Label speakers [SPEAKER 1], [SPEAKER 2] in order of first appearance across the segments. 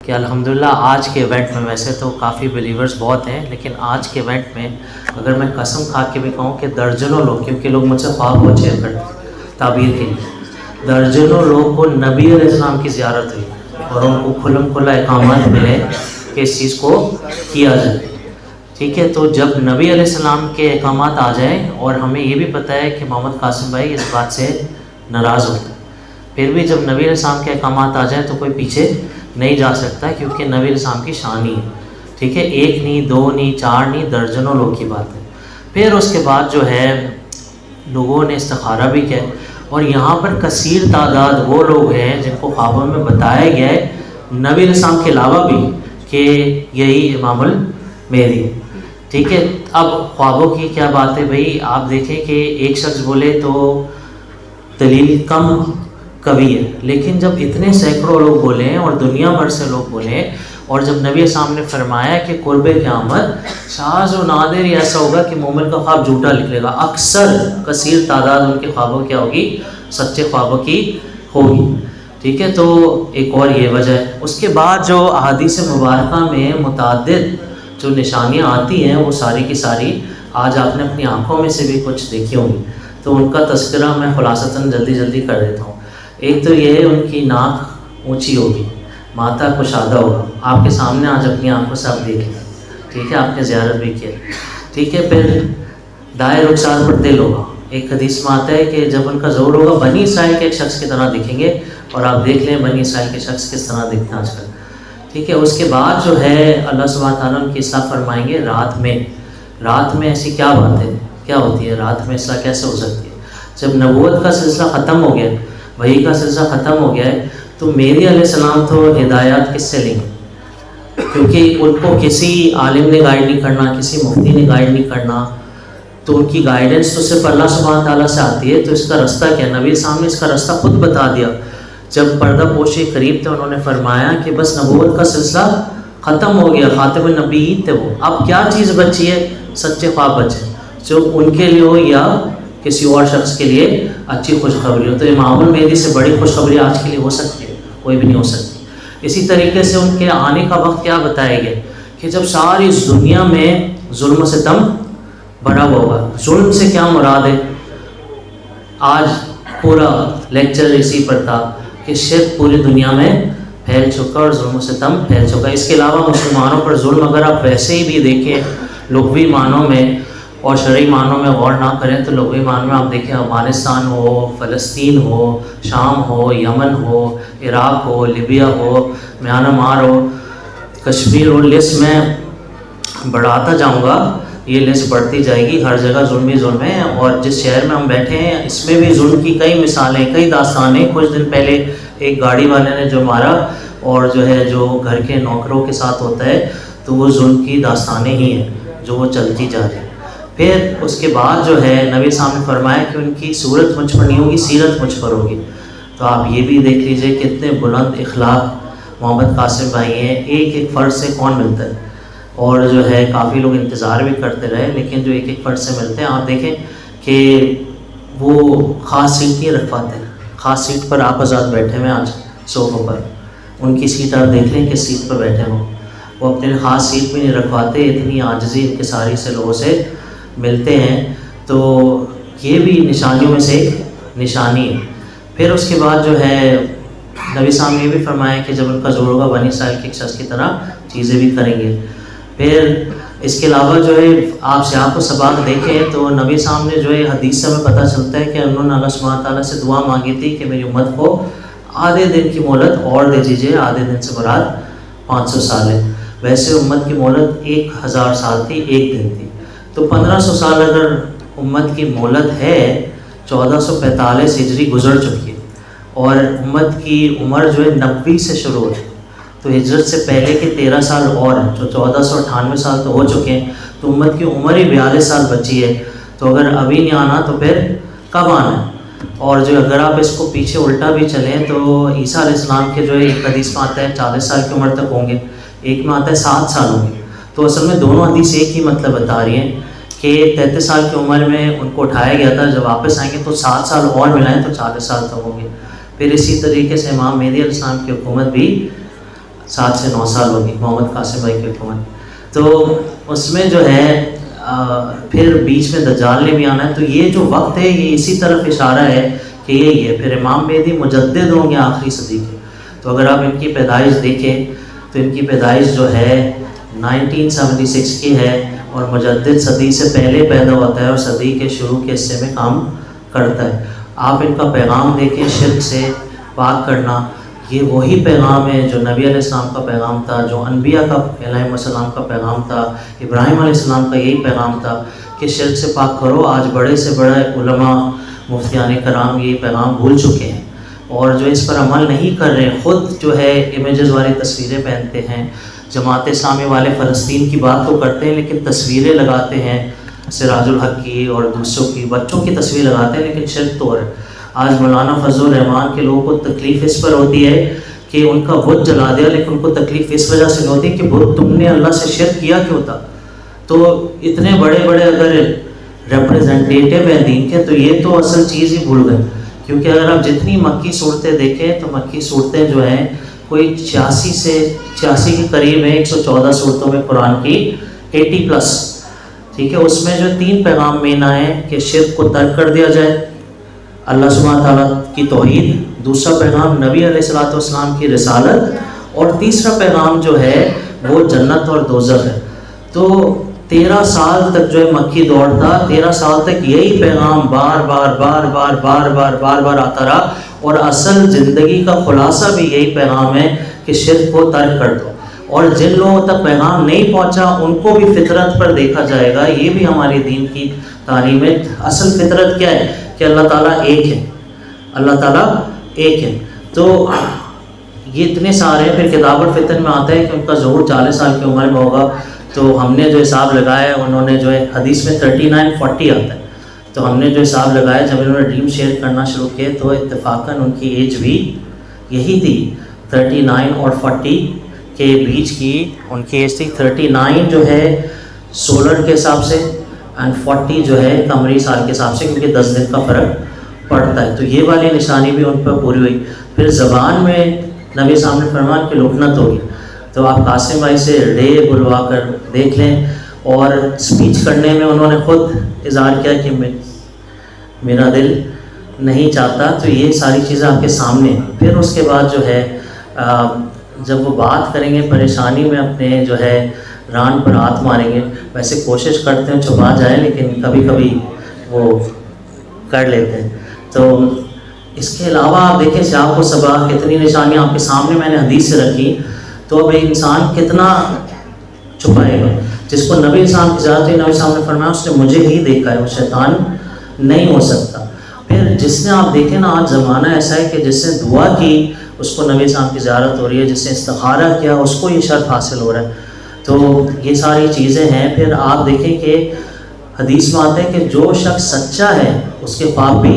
[SPEAKER 1] کہ الحمدللہ آج کے ایونٹ میں، ویسے تو کافی بلیورز بہت ہیں، لیکن آج کے ایونٹ میں اگر میں قسم کھا کے بھی کہوں کہ درجنوں لوگ، کیونکہ لوگ مجھ سے خواب کو شیئر کرتے تعبیر کے لیے، درجنوں لوگ کو نبی علیہ السلام کی زیارت ہوئی اور ان کو کھلم کھلا اقامت ملے کہ اس چیز کو کیا جائے. ٹھیک ہے، تو جب نبی علیہ السلام کے احکامات آ جائیں، اور ہمیں یہ بھی پتہ ہے کہ محمد قاسم بھائی اس بات سے ناراض ہوتے ہیں، پھر بھی جب نبی علیہ السلام کے احکامات آ جائیں تو کوئی پیچھے نہیں جا سکتا، کیونکہ نبی علیہ السلام کی شان ہی ہے. ٹھیک ہے، ایک نہیں، دو نہیں، چار نہیں، درجنوں لوگ کی بات ہے. پھر اس کے بعد جو ہے لوگوں نے استخارہ بھی کیا، اور یہاں پر کثیر تعداد وہ لوگ ہیں جن کو خوابوں میں بتایا گیا ہے نبی علیہ السلام کے علاوہ بھی کہ یہی امام المہدی ہے. ٹھیک ہے، اب خوابوں کی کیا بات ہے بھائی، آپ دیکھیں کہ ایک شخص بولے تو دلیل کم قوی ہے، لیکن جب اتنے سینکڑوں لوگ بولے ہیں اور دنیا بھر سے لوگ بولے ہیں، اور جب نبی السلام نے فرمایا کہ قرب قیامت شاذ و نادر ہی ایسا ہوگا کہ مومن کا خواب جھوٹا نکلے گا، اکثر کثیر تعداد ان کے خوابوں کیا ہوگی، سچے خوابوں کی ہوگی. ٹھیک ہے، تو ایک اور یہ وجہ ہے. اس کے بعد جو احادیث مبارکہ میں متعدد جو نشانیاں آتی ہیں وہ ساری کی ساری آج آپ نے اپنی آنکھوں میں سے بھی کچھ دیکھی ہوں گی، تو ان کا تذکرہ میں خلاصتاً جلدی کر دیتا ہوں. ایک تو یہ ہے ان کی ناک اونچی ہوگی، ماتھا کشادہ ہوگا، آپ کے سامنے آج اپنی آنکھوں سے آپ دیکھیں. ٹھیک ہے، آپ نے زیارت بھی کیا. ٹھیک ہے، پھر دائیں رخسار پر دل ہوگا. ایک حدیث میں آتا ہے کہ جب ان کا ظہور ہوگا بنی اسرائیل کے ایک شخص کی طرح دکھیں گے، اور آپ دیکھ لیں بنی اسرائیل کے شخص کس طرح دکھتے ہیں آج کل. ٹھیک ہے، اس کے بعد جو ہے اللہ سبحانہ تعالیٰ ان کی اصلاح فرمائیں گے رات میں ایسی کیا بات ہے، کیا ہوتی ہے رات میں اصلاح کیسے ہو سکتی ہے. جب نبوت کا سلسلہ ختم ہو گیا، وحی کا سلسلہ ختم ہو گیا ہے، تو مہدی علیہ السلام تو ہدایات کس سے لیں گے، کیونکہ ان کو کسی عالم نے گائیڈ نہیں کرنا، کسی مفتی نے گائیڈ نہیں کرنا، تو ان کی گائیڈنس تو صرف اللہ سبحانہ تعالیٰ سے آتی ہے. تو اس کا رستہ کیا، نبی صاحب نے اس کا رستہ خود بتا دیا. جب پردہ پوشی قریب تھے انہوں نے فرمایا کہ بس نبوت کا سلسلہ ختم ہو گیا، خاتم النبیین تھے وہ، اب کیا چیز بچی ہے، سچے خواب بچے، جو ان کے لیے ہو یا کسی اور شخص کے لیے اچھی خوشخبری ہو. تو امام المہدی سے بڑی خوشخبری آج کے لیے ہو سکتی ہے، کوئی بھی نہیں ہو سکتی. اسی طریقے سے ان کے آنے کا وقت کیا بتایا گیا کہ جب ساری دنیا میں ظلم و ستم بڑا ہوا ہوگا. ظلم سے کیا مراد ہے، آج پورا لیکچر اسی پر تھا کہ شرک پوری دنیا میں پھیل چکا اور ظلم و ستم پھیل چکا. اس کے علاوہ مسلمانوں پر ظلم اگر آپ ویسے ہی بھی دیکھیں لغوی معنوں میں اور شرعی معنوں میں غور نہ کریں، تو لغوی معنوں میں آپ دیکھیں افغانستان ہو، فلسطین ہو، شام ہو، یمن ہو، عراق ہو، لیبیا ہو، میانمار ہو، کشمیر ہو، لسٹ میں بڑھاتا جاؤں گا، یہ لسٹ بڑھتی جائے گی. ہر جگہ ظلم ہی ظلم ہے، اور جس شہر میں ہم بیٹھے ہیں اس میں بھی ظلم کی کئی مثالیں، کئی داستانیں. کچھ دن پہلے ایک گاڑی والے نے جو مارا، اور جو ہے جو گھر کے نوکروں کے ساتھ ہوتا ہے، تو وہ ظلم کی داستانیں ہی ہیں جو وہ چلتی جا رہی ہیں. پھر اس کے بعد جو ہے نبی صاحب نے فرمایا کہ ان کی صورت مجھ پر نہیں ہوگی، سیرت مجھ پر ہوگی. تو آپ یہ بھی دیکھ لیجئے کتنے بلند اخلاق محمد قاسم بھائی ہیں. ایک ایک فرد سے کون ملتا ہے، اور جو ہے کافی لوگ انتظار بھی کرتے رہے، لیکن جو ایک ایک فرد سے ملتے ہیں آپ دیکھیں کہ وہ خاص سیٹ نہیں رکھ پاتے. خاص سیٹ پر آپ آزاد بیٹھے ہوئے آج صوفوں پر، ان کی سیٹ آپ دیکھ لیں کس سیٹ پر بیٹھے ہوں، وہ اپنے خاص سیٹ بھی نہیں رکھ پاتے. اتنی عاجزی انکساری سے لوگوں سے ملتے ہیں. تو یہ بھی نشانیوں میں سے ایک نشانی ہے. پھر اس کے بعد جو ہے نبی صاحب نے یہ بھی فرمایا کہ جب ان کا ظہور ہوگا بنی اسرائیل کے ایک شخص کی طرح چیزیں بھی کریں گے. پھر اس کے علاوہ جو ہے آپ سیاق و سباق دیکھیں تو نبی صاحب نے جو ہے حدیث سے ہمیں پتہ چلتا ہے کہ انہوں نے اللہ سبحانہ تعالیٰ سے دعا مانگی تھی کہ میری امت کو آدھے دن کی مہلت اور دے دیجیے. آدھے دن سے مراد 500 سال ہے، ویسے امت کی مہلت 1000 سال تھی، ایک دن تھی. تو 1500 سال اگر امت کی مہلت ہے، 1445 ہجری گزر چکی ہے، اور امت کی عمر جو ہے 90 سے شروع ہوتی ہے. تو ہجرت سے پہلے کے 13 سال اور ہیں، جو 1498 سال تو ہو چکے ہیں. تو امت کی عمر ہی 42 سال بچی ہے. تو اگر ابھی نہیں آنا تو پھر کب آنا ہے. اور جو اگر آپ اس کو پیچھے الٹا بھی چلیں تو عیسیٰ علیہ السلام کے جو ہے ایک حدیث میں آتا ہے 40 سال کی عمر تک ہوں گے، ایک میں آتا ہے 7 سال ہوں گے. تو اصل میں دونوں حدیث ایک ہی مطلب بتا رہی ہیں کہ 33 سال کی عمر میں ان کو اٹھایا گیا تھا، جب واپس آئیں گے تو 7 سال اور ملائیں تو 40 سال تک ہوں گے. پھر اسی طریقے سے امام مہدی علیہ السلام کی حکومت بھی 7 سے 9 سال ہوگی محمد قاسم بھائی کی حکومت. تو اس میں جو ہے پھر بیچ میں دجال نے بھی آنا ہے. تو یہ جو وقت ہے یہ اسی طرف اشارہ ہے کہ یہی ہے. پھر امام مہدی مجدد ہوں گے آخری صدی کے. تو اگر آپ ان کی پیدائش دیکھیں تو ان کی پیدائش جو ہے 1976 کی ہے اور مجدد صدی سے پہلے پیدا ہوتا ہے اور صدی کے شروع کے حصے میں کام کرتا ہے. آپ ان کا پیغام دیکھیں شرک سے پاک کرنا, یہ وہی پیغام ہے جو نبی علیہ السلام کا پیغام تھا, جو انبیاء کا علیہ السلام کا پیغام تھا, ابراہیم علیہ السلام کا یہی پیغام تھا کہ شرک سے پاک کرو. آج بڑے سے بڑے علماء مفتیان کرام یہ پیغام بھول چکے ہیں اور جو اس پر عمل نہیں کر رہے, خود جو ہے امیجز والی تصویریں پہنتے ہیں. جماعت اسلامی والے فلسطین کی بات تو کرتے ہیں لیکن تصویریں لگاتے ہیں سراج الحق کی اور دوسروں کی, بچوں کی تصویر لگاتے ہیں لیکن شرک تو ہے. آج مولانا فضل الرحمان کے لوگوں کو تکلیف اس پر ہوتی ہے کہ ان کا بت جلا دیا, لیکن ان کو تکلیف اس وجہ سے نہیں ہوتی کہ بت تم نے اللہ سے شرک کیا کیوں تھا. تو اتنے بڑے بڑے اگر ریپریزنٹیٹیو ہیں دین کے تو یہ تو اصل چیز ہی بھول گئے. کیونکہ اگر آپ جتنی مکی صورتیں دیکھیں تو مکی صورتیں جو ہیں کوئی 86 کے قریب ہیں, 114 صورتوں میں قرآن کی 80+. ٹھیک ہے, اس میں جو 3 پیغام مین آئے ہیں کہ شرک کو ترک کر دیا جائے, اللہ سبحانہ تعالیٰ کی توحید, دوسرا پیغام نبی علیہ السلام کی رسالت, اور تیسرا پیغام جو ہے وہ جنت اور دوزخ ہے. تو 13 سال تک جو ہے مکی دور تھا, 13 سال تک یہی پیغام بار بار آتا رہا, اور اصل زندگی کا خلاصہ بھی یہی پیغام ہے کہ شرک کو ترک کر دو. اور جن لوگوں تک پیغام نہیں پہنچا ان کو بھی فطرت پر دیکھا جائے گا. یہ بھی ہماری دین کی تعلیم ہے. اصل فطرت کیا ہے کہ اللہ تعالیٰ ایک ہے, اللہ تعالیٰ ایک ہے. تو یہ اتنے سارے ہیں. پھر کتاب الفتن میں آتا ہے کہ ان کا ظہور 40 سال کی عمر میں ہوگا. تو ہم نے جو حساب لگایا ہے, انہوں نے جو ہے حدیث میں 39-40 آتا ہے, تو ہم نے جو حساب لگایا جب انہوں نے ڈریم شیئر کرنا شروع کیے تو اتفاقاً ان کی ایج بھی یہی تھی, 39 اور 40 کے بیچ کی ان کی ایج تھی. 39 جو ہے سولر کے حساب سے اینڈ 40 جو ہے قمری سال کے حساب سے, کیونکہ 10 دن کا فرق پڑتا ہے. تو یہ والی نشانی بھی ان پر پوری ہوئی. پھر زبان میں نبی صاحب نے فرمان کی لکنت ہوگی. تو آپ قاسم بھائی سے ڈے بلوا کر دیکھ لیں, اور سپیچ کرنے میں انہوں نے خود اظہار کیا کہ میرا دل نہیں چاہتا. تو یہ ساری چیزیں آپ کے سامنے ہیں. پھر اس کے بعد جو ہے جب وہ بات کریں گے پریشانی میں اپنے جو ہے ران پر ہاتھ ماریں گے. ویسے کوشش کرتے ہیں چھپا جائیں لیکن کبھی کبھی وہ کر لیتے ہیں. تو اس کے علاوہ آپ دیکھیں سیاق و سبا کتنی نشانیاں آپ کے سامنے میں نے حدیث سے رکھی. تو اب انسان کتنا چھپائے گا. جس کو نبی صاحب کی ذات ہوئی, نبی صاحب نے فرمایا اس نے مجھے ہی دیکھا ہے, وہ شیطان نہیں ہو سکتا. پھر جس نے آپ دیکھیں نا آج زمانہ ایسا ہے کہ جس نے دعا کی اس کو نبی صاحب کی زیارت ہو رہی ہے, جس نے استخارہ کیا اس کو یہ شرف حاصل ہو رہا ہے. تو یہ ساری چیزیں ہیں. پھر آپ دیکھیں کہ حدیث میں آتا ہے کہ جو شخص سچا ہے اس کے خواب بھی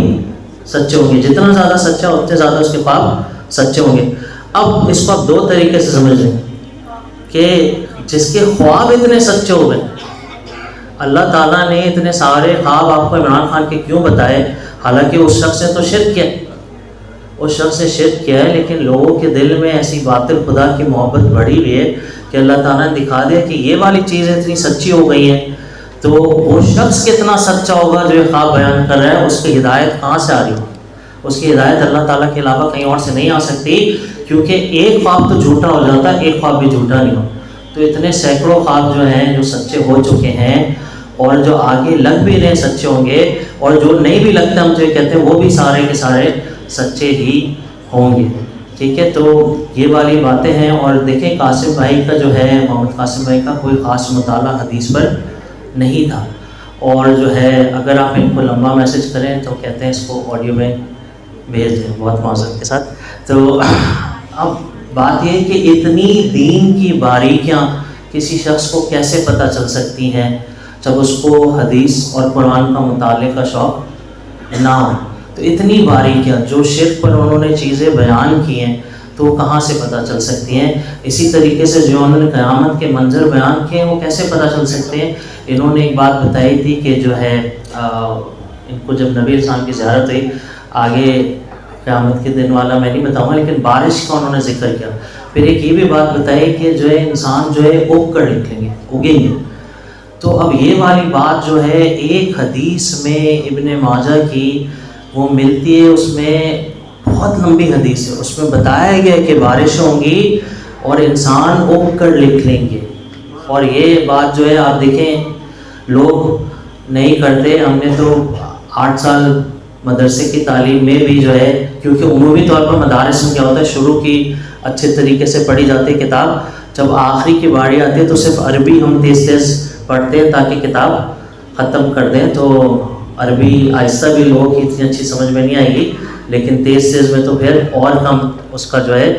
[SPEAKER 1] سچے ہوں گے. جتنا زیادہ سچا اتنے زیادہ اس کے خواب سچے ہوں گے. اب اس کو آپ 2 طریقے سے سمجھ لیں کہ جس کے خواب اتنے سچے ہو گئے, اللہ تعالیٰ نے اتنے سارے خواب آپ کو عمران خان کے کیوں بتائے, حالانکہ اس شخص نے تو شرک کیا, اس شخص نے شرک کیا ہے, لیکن لوگوں کے دل میں ایسی باطل خدا کی محبت بڑھی ہوئی ہے کہ اللہ تعالیٰ نے دکھا دیا کہ یہ والی چیزیں اتنی سچی ہو گئی ہیں. تو وہ شخص کتنا سچا ہوگا جو یہ خواب بیان کر رہا ہے, اس کی ہدایت کہاں سے آ رہی ہے؟ اس کی ہدایت اللہ تعالیٰ کے علاوہ کہیں اور سے نہیں آ سکتی, کیونکہ ایک خواب تو جھوٹا ہو جاتا ہے, ایک خواب بھی جھوٹا نہیں ہو. تو اتنے سینکڑوں خواب جو ہیں جو سچے ہو چکے ہیں اور جو آگے لگ بھی رہے سچے ہوں گے, اور جو نہیں بھی لگتے ہم جو کہتے ہیں وہ بھی سارے کے سارے سچے ہی ہوں گے. ٹھیک ہے, تو یہ والی باتیں ہیں. اور دیکھیں قاسم بھائی کا جو ہے, محمد قاسم بھائی کا کوئی خاص مطالعہ حدیث پر نہیں تھا, اور جو ہے اگر آپ ان کو لمبا میسج کریں تو کہتے ہیں اس کو آڈیو میں بھیج دیں, بہت معذرت کے ساتھ. تو اب بات یہ ہے کہ اتنی دین کی باریکیاں کسی شخص کو کیسے پتہ چل سکتی ہیں جب اس کو حدیث اور قرآن کا مطالعے کا شوق نہ ہو. تو اتنی باریکیاں جو شرک پر انہوں نے چیزیں بیان کی ہیں تو وہ کہاں سے پتہ چل سکتی ہیں. اسی طریقے سے جو انہوں نے قیامت کے منظر بیان کیے ہیں وہ کیسے پتہ چل سکتے ہیں. انہوں نے ایک بات بتائی تھی کہ جو ہے ان کو جب نبی اسلام کی زیارت ہوئی, آگے قیامت کے دن والا میں نہیں بتاؤں گا, لیکن بارش کا انہوں نے ذکر کیا. پھر ایک یہ بھی بات بتائی کہ جو ہے انسان جو ہے اگ کر نکلیں گے، اگیں گے. تو اب یہ والی بات جو ہے ایک حدیث میں ابن ماجہ کی وہ ملتی ہے، اس میں بہت لمبی حدیث ہے، اس میں بتایا گیا کہ بارش ہوں گی اور انسان اگ کر نکلیں گے. اور یہ بات جو ہے آپ دیکھیں لوگ نہیں کرتے. ہم نے تو 8 سال مدرسے کی تعلیم میں بھی جو ہے، کیونکہ عمومی طور پر مدارس میں کیا ہوتا ہے شروع کی اچھے طریقے سے پڑھی جاتی ہے کتاب، جب آخری کی باری آتی ہے تو صرف عربی ہم تیز تیز پڑھتے ہیں تاکہ کتاب ختم کر دیں. تو عربی آہستہ بھی لوگوں کی اتنی اچھی سمجھ میں نہیں آئے گی، لیکن تیز تیز میں تو پھر اور کم اس کا جو ہے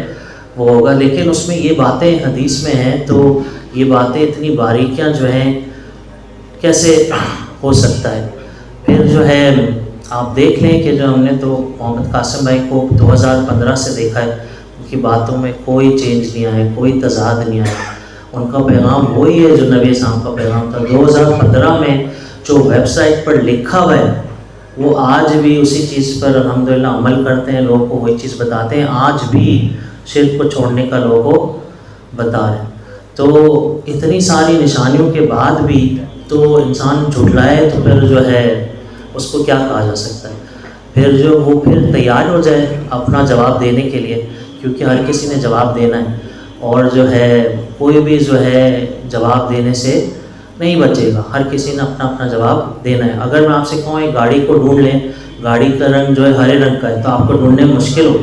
[SPEAKER 1] وہ ہوگا. لیکن اس میں یہ باتیں حدیث میں ہیں، تو یہ باتیں اتنی باریکیاں جو ہیں کیسے ہو سکتا ہے. پھر جو ہے آپ دیکھ لیں کہ جو ہم نے تو محمد قاسم بھائی کو 2015 سے دیکھا ہے، ان کی باتوں میں کوئی چینج نہیں آیا، کوئی تضاد نہیں آیا. ان کا پیغام وہی ہے جو نبی اسلام کا پیغام تھا. 2015 میں جو ویب سائٹ پر لکھا ہوا ہے وہ آج بھی اسی چیز پر الحمدللہ عمل کرتے ہیں، لوگوں کو وہی چیز بتاتے ہیں، آج بھی شرک کو چھوڑنے کا لوگوں کو بتا رہے ہیں. تو اتنی ساری نشانیوں کے بعد بھی تو انسان جھٹلائے تو پھر جو ہے اس کو کیا کہا جا سکتا ہے. پھر جو وہ پھر تیار ہو جائے اپنا جواب دینے کے لیے، کیونکہ ہر کسی نے جواب دینا ہے، اور جو ہے کوئی بھی جو ہے جواب دینے سے نہیں بچے گا، ہر کسی نے اپنا اپنا جواب دینا ہے. اگر میں آپ سے کہوں ایک گاڑی کو ڈھونڈ لیں، گاڑی کا رنگ جو ہے ہرے رنگ کا ہے تو آپ کو ڈھونڈنے مشکل ہو،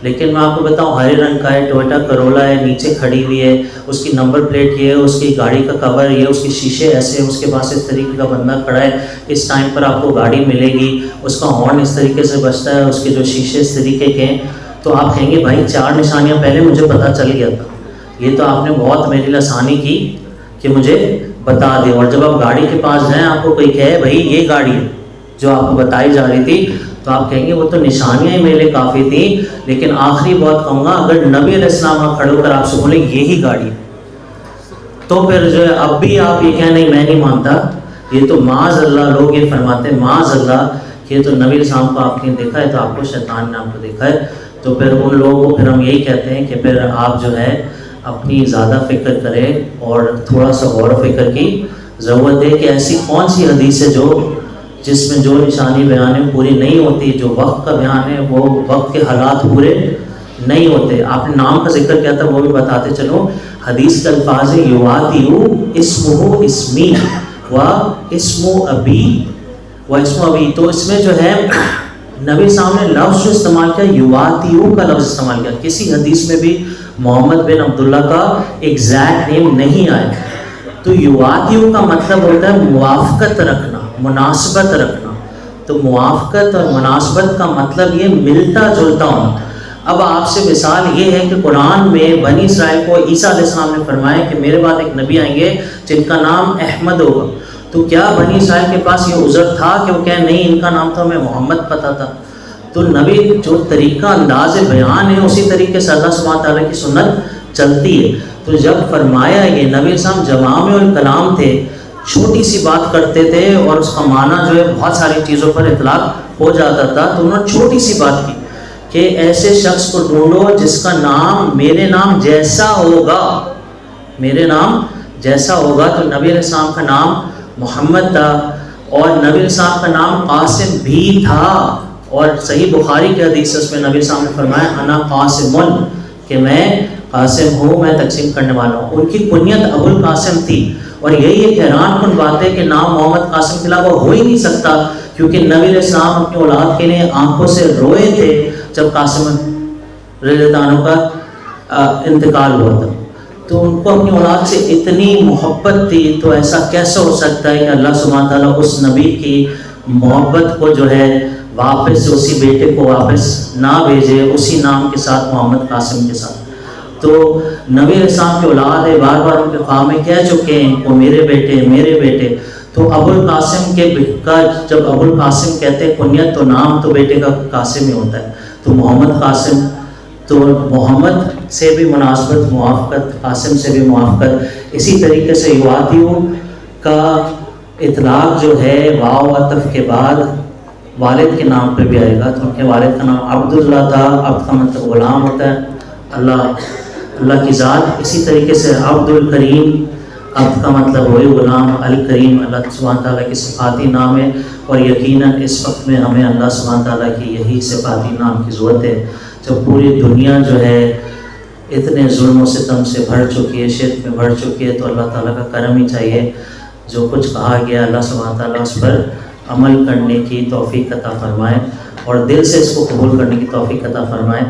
[SPEAKER 1] لیکن میں آپ کو بتاؤں ہرے رنگ کا ہے، ٹویوٹا کرولا ہے، نیچے کھڑی ہوئی ہے، اس کی نمبر پلیٹ یہ ہے، اس کی گاڑی کا کور یہ، اس کے شیشے ایسے ہیں، اس کے پاس اس طریقے کا بندہ کھڑا ہے، اس ٹائم پر آپ کو گاڑی ملے گی، اس کا ہارن اس طریقے سے بجتا ہے، اس کے جو شیشے اس طریقے کے ہیں، تو آپ کہیں گے بھائی 4 نشانیاں پہلے مجھے پتہ چل گیا تھا، یہ تو آپ نے بہت میرے لیے آسانی کی کہ مجھے بتا دیں. اور جب آپ گاڑی کے پاس جائیں آپ کو کوئی کہے بھائی یہ گاڑی ہے جو آپ کو بتائی جا رہی تھی، تو آپ کہیں گے وہ تو نشانیاں ہی میرے لیے کافی تھیں. لیکن آخری بات کہوں گا، اگر نبی علیہ السلام کھڑے ہو کر آپ سے بولیں یہی گاڑی ہے، تو پھر جو ہے اب بھی آپ یہ کہیں نہیں میں نہیں مانتا، یہ تو معاذ اللہ، لوگ یہ فرماتے ہیں معاذ اللہ کہ یہ تو نبی علیہ السلام کو آپ نے دیکھا ہے تو آپ کو شیطان نے آپ کو دیکھا ہے. تو پھر ان لوگوں کو پھر ہم یہی کہتے ہیں کہ پھر آپ جو ہے اپنی زیادہ فکر کریں اور تھوڑا سا غور و فکر کی ضرورت ہے کہ ایسی کون سی حدیث ہے جس میں جو نشانی بیان ہے پوری نہیں ہوتی، جو وقت کا بیان ہے وہ وقت کے حالات پورے نہیں ہوتے. آپ نے نام کا ذکر کیا تھا وہ بھی بتاتے چلو. حدیث کے الفاظ ہے یواتیو اسمہ اسمی و اسم ابی و اسم ابی. تو اس میں جو ہے نبی صاحب نے لفظ جو استعمال کیا یواتیو کا لفظ استعمال کیا. کسی حدیث میں بھی محمد بن عبداللہ کا ایگزیکٹ نیم نہیں آیا. تو یواتیو کا مطلب ہوتا ہے موافقت رکھنا، مناسبت رکھنا. تو موافقت اور مناسبت کا مطلب یہ ملتا جلتا ہونا. اب آپ سے مثال یہ ہے کہ قرآن میں بنی اسرائیل کو عیسیٰ علیہ السلام نے فرمایا کہ میرے بعد ایک نبی آئیں گے جن کا نام احمد ہوگا. تو کیا بنی اسرائیل کے پاس یہ عذر تھا کہ وہ کہیں نہیں ان کا نام تو ہمیں محمد پتہ تھا؟ تو نبی جو طریقہ انداز بیان ہے اسی طریقے سے اللہ سبحانہ تعالیٰ کی سنت چلتی ہے. تو جب فرمایا یہ نبی صاحب جوامع الکلام تھے، چھوٹی سی بات کرتے تھے اور اس کا معنی جو ہے بہت ساری چیزوں پر اطلاق ہو جاتا تھا. تو انہوں نے چھوٹی سی بات کی کہ ایسے شخص کو ڈھونڈو جس کا نام میرے نام جیسا ہوگا، میرے نام جیسا ہوگا. تو نبی علیہ السلام کا نام محمد تھا اور نبی علیہ السلام کا نام قاسم بھی تھا. اور صحیح بخاری کی حدیث اس میں نبی صاحب نے فرمایا انا قاسم، کہ میں قاسم ہوں، میں تقسیم کرنے والا ہوں. ان کی کنیت ابو القاسم تھی. اور یہی ایک حیران کن بات ہے کہ نام محمد قاسم کے علاوہ ہو ہی نہیں سکتا، کیونکہ نبی علیہ السلام اپنی اولاد کے لیے آنکھوں سے روئے تھے جب قاسم رضی اللہ عنہ کا انتقال ہوا تھا. تو ان کو اپنی اولاد سے اتنی محبت تھی. تو ایسا کیسے ہو سکتا ہے کہ اللہ سبحانہ تعالیٰ اس نبی کی محبت کو جو ہے واپس اسی بیٹے کو واپس نہ بھیجے اسی نام کے ساتھ محمد قاسم کے ساتھ. تو نبی علیہ السلام کی اولاد ہے، بار بار ان کے خواہ میں کہہ چکے ہیں ان کو میرے بیٹے میرے بیٹے. تو ابو القاسم کے کا جب ابو القاسم کہتے ہیں کنیت تو نام تو بیٹے کا قاسم ہی ہوتا ہے. تو محمد قاسم، تو محمد سے بھی مناسبت، موافقت، قاسم سے بھی موافقت. اسی طریقے سے یواتیو کا اطلاق جو ہے واو عطف کے بعد والد کے نام پہ بھی آئے گا. تو ان کے والد کا نام عبداللہ تھا. عبد کا مطلب غلام ہوتا ہے. اللہ اللہ کی ذات. اسی طریقے سے عبد الکریم، عبد کا مطلب ہوئے غلام، الکریم اللہ سبحانہ تعالیٰ کی صفاتی نام ہے، اور یقیناً اس وقت میں ہمیں اللہ سبحانہ تعالیٰ کی یہی صفاتی نام کی ضرورت ہے. جب پوری دنیا جو ہے اتنے ظلم و ستم سے بھر چکی ہے، شرک میں بھر چکی ہے، تو اللہ تعالیٰ کا کرم ہی چاہیے. جو کچھ کہا گیا اللہ سبحانہ تعالیٰ اس پر عمل کرنے کی توفیق عطا فرمائے، اور دل سے اس کو قبول کرنے کی توفیق عطا فرمائے.